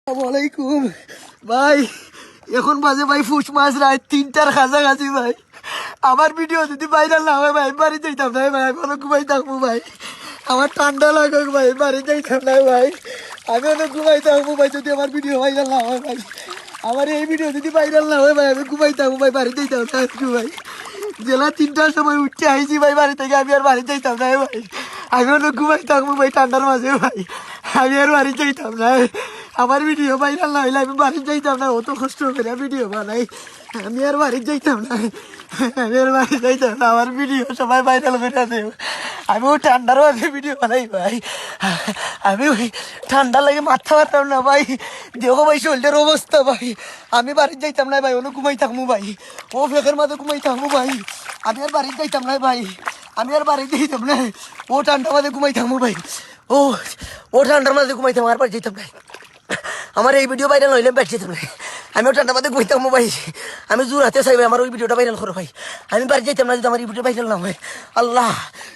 আসসালামাইকুম ভাই, এখন বাজে ভাই ফুস মাস রাত 3টার কাছাকাছি ভাই। আমার ভিডিও যদি ভাইরাল না হয় ভাই বাড়ি যাইতাম না ভাই, আমি অনেক ঘুমাই থাকবো ভাই। আমার ঠান্ডা লাগুক ভাই, বাড়ি যাইতাম না ভাই, আমি অনেক ঘুমাই থাকবো ভাই। যদি আমার ভিডিও ভাইরাল না হয় ভাই, আমার এই ভিডিও যদি ভাইরাল না হয় ভাই, আমি ঘুমাই থাকবো ভাই, বাড়ি যাইতাম না আজকে ভাই। জেলা 3টার সময় উঠতে আইছি ভাই বাড়ি থেকে, আমি আর বাড়ি যাইতাম না ভাই, আমি অনেক ঘুমাই থাকবো ভাই ঠান্ডার মাঝে ভাই, আমি আর বাড়ি যাইতাম না। আমার ভিডিও ভাইরাল না হইলে আমি বাড়ি যাইতাম না, অত কষ্ট করে ভিডিও বানাই, আমি আর বাড়ি যাইতাম না, আমি আর বাড়ি যাইতাম না। আমার ভিডিও সবাই ভাইরাল করে দেব, আমি ওই ঠান্ডার মাঝে ভিডিও বানাই ভাই, আমি ওই ঠান্ডা লাগে মাথা পারতাম না ভাই। দেখো ভাই শরীরের অবস্থা ভাই, আমি বাড়ি যাইতাম না ভাই, অনেক ঘুমাই থাকবো ভাই, ও ফেকের মাঝে ঘুমাই থাকবো ভাই, আমি আর বাড়ি যাইতাম না ভাই, আমি আর বাড়ি যাইতাম না। ও ঠান্ডার মাঝে ঘুমাই থাকবো ভাই, ও ও ঠান্ডার মাঝে ঘুমাই থাকবো, আর বাড়ি যাইতাম না। আমার এই ভিডিও ভাইরাল হইলে ব্যাট যেতাম না, আমিও ঠান্ডা মাঝে ঘুমাই থাকবো ভাই, আমি জোর হাতে চাই ভাই আমার ওই ভিডিওটা ভাইরাল করো ভাই, আমি বাড়ি যাইতাম না যদি আমার এই ভিডিও ভাইরাল না হয়। আল্লাহ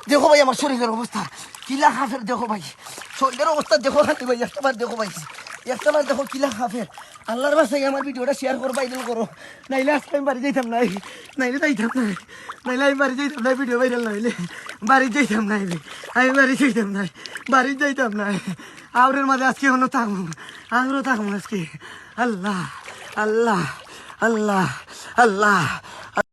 দেখো ভাই আমার শরীরের অবস্থা, কিলা হাফের দেখো ভাই, শরীরের অবস্থা দেখো খালি ভাই, একটাবার দেখো ভাই, একটাবার দেখো কিলা হাফের। আল্লাহর বাসায় আমার ভিডিওটা শেয়ার করো, ভাইরাল করো, নাইলে আজকে আমি বাড়ি যাইতাম না, নাইলে যাইতাম না, নাইলে আমি বাড়ি যাইতাম না, ভিডিও ভাইরাল না হইলে বাড়ি যাইতাম না, আমি বাড়ি যাইতাম না, বাড়ি যাইতাম না। আউরের মাঝে আজকে অন্য থাকবো, আমিও থাকবো আজকে। আল্লাহ আল্লাহ আল্লাহ আল্লাহ।